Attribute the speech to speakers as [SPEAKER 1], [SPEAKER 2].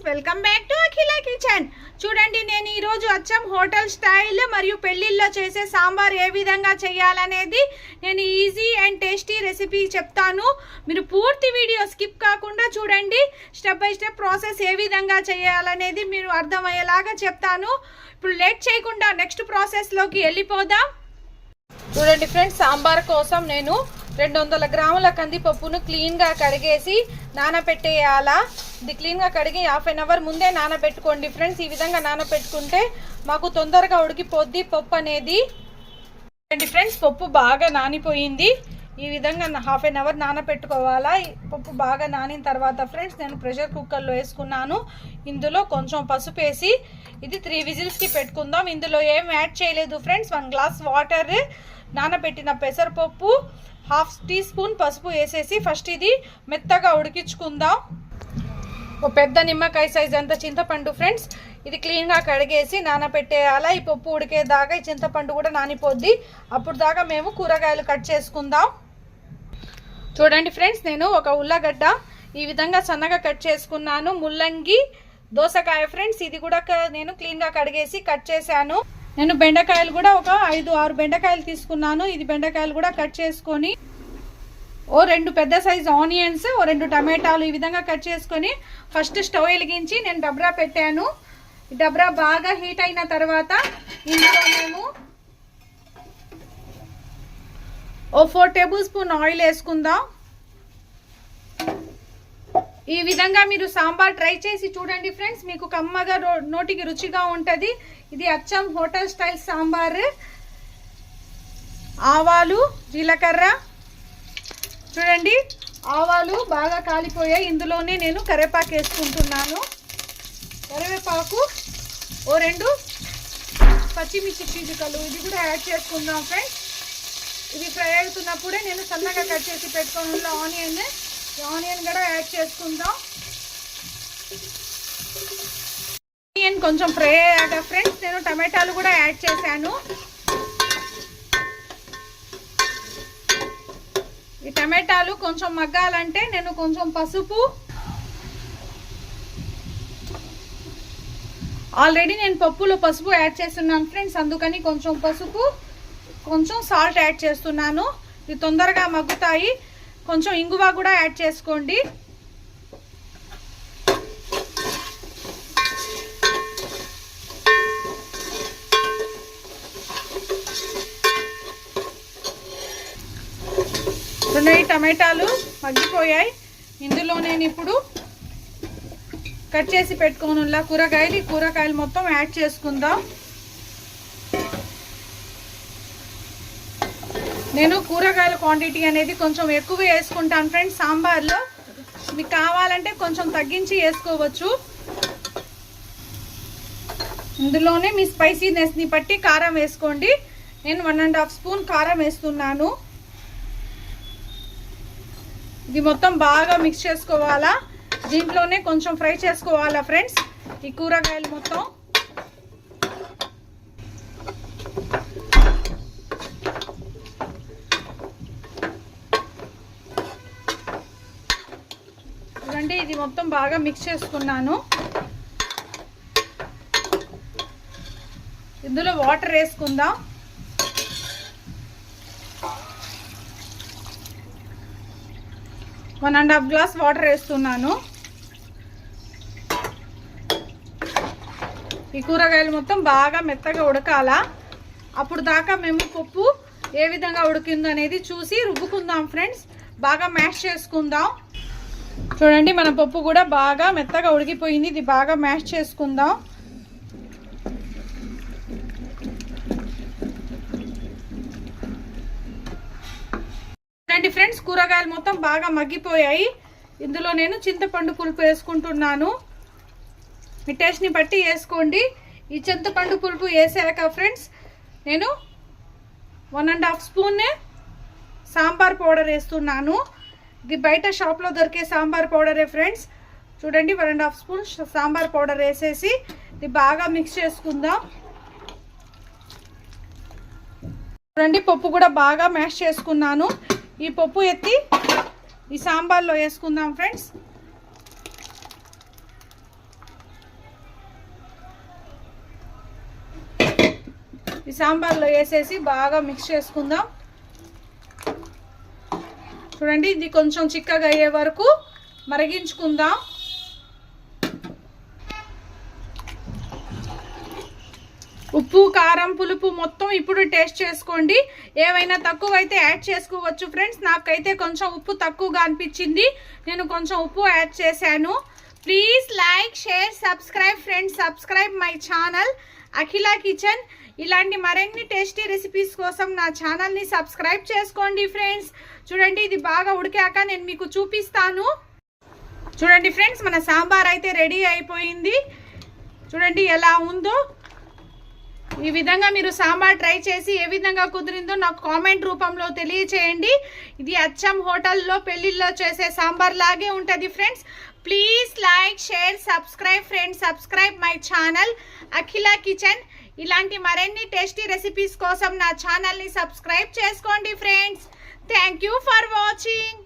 [SPEAKER 1] Welcome back to Akhila kitchen. చూడండి, నేను ఈరోజు అచ్చం హోటల్ స్టైల్ మరియు పెళ్ళిళ్ళలో చేసే సాంబార్ ఏ విధంగా చేయాలనేది నేను ఈజీ అండ్ టేస్టీ రెసిపీ చెప్తాను. మీరు పూర్తి వీడియో స్కిప్ కాకుండా చూడండి. స్టెప్ బై స్టెప్ ప్రాసెస్ ఏ విధంగా చేయాలనేది మీరు అర్థమయ్యేలాగా చెప్తాను. ఇప్పుడు లేట్ చేయకుండా నెక్స్ట్ ప్రాసెస్లోకి వెళ్ళిపోదాం. చూడండి ఫ్రెండ్స్, సాంబార్ కోసం నేను 200 గ్రాముల కందిపప్పును క్లీన్గా కడిగేసి నానబెట్టేయాలా. ఇది క్లీన్గా కడిగి హాఫ్ అన్ అవర్ ముందే నానబెట్టుకోండి ఫ్రెండ్స్. ఈ విధంగా నానబెట్టుకుంటే మాకు తొందరగా ఉడికిపోద్ది పప్పు అనేది. చూడండి ఫ్రెండ్స్, పప్పు బాగా నానిపోయింది. ఈ విధంగా హాఫ్ అన్ అవర్ నానబెట్టుకోవాలా. పప్పు బాగా నానిన తర్వాత ఫ్రెండ్స్ నేను ప్రెషర్ కుక్కర్లో వేసుకున్నాను. ఇందులో కొంచెం పసుపు వేసి ఇది 3 విజిల్స్కి పెట్టుకుందాం. ఇందులో ఏం యాడ్ చేయలేదు ఫ్రెండ్స్. 1 గ్లాస్ వాటర్, నానబెట్టిన పెసరపప్పు, హాఫ్ టీ స్పూన్ పసుపు వేసేసి ఫస్ట్ ఇది మెత్తగా ఉడికించుకుందాం. ఒక పెద్ద నిమ్మకాయ సైజ్ అంత చింతపండు ఫ్రెండ్స్, ఇది క్లీన్గా కడిగేసి నానబెట్టేయాలా. ఈ పప్పు ఉడికేదాకా ఈ చింతపండు కూడా నానిపోద్ది. అప్పుడు దాకా మేము కూరగాయలు కట్ చేసుకుందాం. చూడండి ఫ్రెండ్స్, నేను ఒక ఉల్లగడ్డ ఈ విధంగా సన్నగా కట్ చేసుకున్నాను. ముల్లంగి, దోసకాయ ఫ్రెండ్స్, ఇది కూడా నేను క్లీన్గా కడిగేసి కట్ చేశాను. నేను బెండకాయలు కూడా ఒక 5-6 బెండకాయలు తీసుకున్నాను. ఇది బెండకాయలు కూడా కట్ చేసుకొని, 2 పెద్ద సైజు ఆనియన్స్, 2 టమాటాలు ఈ విధంగా కట్ చేసుకొని ఫస్ట్ స్టవ్ వెలిగించి నేను డబ్రా పెట్టాను. ఈ డబ్రా బాగా హీట్ అయిన తర్వాత ఇందులో మేము 4 టేబుల్ స్పూన్ ఆయిల్ వేసుకుందాం. ఈ విధంగా మీరు సాంబార్ ట్రై చేసి చూడండి ఫ్రెండ్స్, మీకు కమ్మగా నోటికి రుచిగా ఉంటుంది. ఇది అచ్చం హోటల్ స్టైల్ సాంబార్. ఆవాలు, జీలకర్ర, చూడండి ఆవాలు బాగా కాలిపోయాయి. ఇందులోనే నేను కరివేపాకు వేసుకుంటున్నాను. కరివేపాకు, 2 పచ్చిమిర్చి చీలికలు ఇది కూడా యాడ్ చేసుకుందాం ఫ్రెండ్స్. ఇది ఫ్రై అవుతున్నప్పుడే నేను సన్నగా కట్ చేసి పెట్టుకున్న ఆనియన్ కూడా యాడ్ చేసుకుందాం. ఆనియన్ కొంచెం ఫ్రై అయ్యాక ఫ్రెండ్స్ నేను టమాటాలు కూడా యాడ్ చేశాను. ఈ టమాటాలు కొంచెం మగ్గాలంటే నేను కొంచెం పసుపు, ఆల్రెడీ నేను పప్పులో పసుపు యాడ్ చేస్తున్నాను ఫ్రెండ్స్, అందుకని కొంచెం పసుపు, కొంచెం సాల్ట్ యాడ్ చేస్తున్నాను. ఇది తొందరగా మగ్గుతాయి. కొంచెం ఇంగువ కూడా యాడ్ చేసుకోండి. ఈ టమాటాలు మగ్గిపోయాయి. ఇందులో నేను ఇప్పుడు కట్ చేసి పెట్టుకోనున్న కూరగాయలు మొత్తం యాడ్ చేసుకుందాం. నేను కూరగాయల క్వాంటిటీ అనేది కొంచెం ఎక్కువ వేసుకుంటాను ఫ్రెండ్స్ సాంబార్లో. మీకు కావాలంటే కొంచెం తగ్గించి వేసుకోవచ్చు. ఇందులోనే మీ స్పైసీనెస్ని బట్టి కారం వేసుకోండి. నేను 1.5 స్పూన్ కారం వేస్తున్నాను. ఇది మొత్తం బాగా మిక్స్ చేసుకోవాలా. దీంట్లోనే కొంచెం ఫ్రై చేసుకోవాలా ఫ్రెండ్స్ ఈ కూరగాయలు మొత్తం. చూడండి, ఇది మొత్తం బాగా మిక్స్ చేసుకున్నాను. ఇందులో వాటర్ వేసుకుందాం. One and half glass water వేస్తున్నాను. ఈ కూరగాయలు మొత్తం బాగా మెత్తగా ఉడకాలా. అప్పుడు దాకా మేము పప్పు ఏ విధంగా ఉడికిందో అనేది చూసి రుబ్బుకుందాం ఫ్రెండ్స్. బాగా మ్యాష్ చేసుకుందాం. చూడండి, మన పప్పు కూడా బాగా మెత్తగా ఉడికిపోయింది. ఇది బాగా మ్యాష్ చేసుకుందాం. చూడండి ఫ్రెండ్స్, కూరగాయలు మొత్తం బాగా మగ్గిపోయాయి. ఇందులో నేను చింతపండు పులుపు వేసుకుంటున్నాను. మీ టేస్ట్ని బట్టి వేసుకోండి. ఈ చింతపండు పులుపు వేసాక ఫ్రెండ్స్ నేను 1.5 స్పూన్ సాంబార్ పౌడర్ వేస్తున్నాను. ఇది బయట షాప్లో దొరికే సాంబార్ పౌడరే ఫ్రెండ్స్. చూడండి, 1.5 స్పూన్ సాంబార్ పౌడర్ వేసేసి ఇది బాగా మిక్స్ చేసుకుందాం. చూడండి, పప్పు కూడా బాగా మ్యాష్ చేసుకున్నాను. ఈ పప్పు ఎత్తి ఈ సాంబార్లో వేసుకుందాం ఫ్రెండ్స్. ఈ సాంబార్లో వేసేసి బాగా మిక్స్ చేసుకుందాం. చూడండి, ఇది కొంచెం చిక్కగా అయ్యే వరకు మరిగించుకుందాం. ఉప్పు, కారం, పులుపు మొత్తం ఇప్పుడు టేస్ట్ చేసుకోండి. ఏవైనా తక్కువ అయితే యాడ్ చేసుకోవచ్చు ఫ్రెండ్స్. నాకైతే కొంచెం ఉప్పు తక్కువగా అనిపించింది, నేను కొంచెం ఉప్పు యాడ్ చేశాను. Please like, share, subscribe friends. Subscribe my channel Akhila kitchen. ఇలాంటి మరిన్ని టేస్టీ రెసిపీస్ కోసం నా ఛానల్ని సబ్స్క్రైబ్ చేసుకోండి ఫ్రెండ్స్. చూడండి, ఇది బాగా ఉడికాక నేను మీకు చూపిస్తాను. చూడండి ఫ్రెండ్స్, మన సాంబార్ అయితే రెడీ అయిపోయింది. చూడండి ఎలా ఉందో. ఈ విధంగా మీరు సాంబార్ ట్రై చేసి ఏ విధంగా కుదిరిందో నాకు కామెంట్ రూపంలో తెలియచేయండి. ఇది అచ్చం హోటల్లో పెళ్లిల్లో చేసే సాంబార్ లాగే ఉంటుంది friends. Please like, share, subscribe friends. Subscribe my channel Akhila kitchen. ఇలాంటి మరిన్ని టేస్టీ రెసిపీస్ కోసం నా ఛానల్ని సబ్స్క్రైబ్ చేసుకోండి friends. Thank you for watching.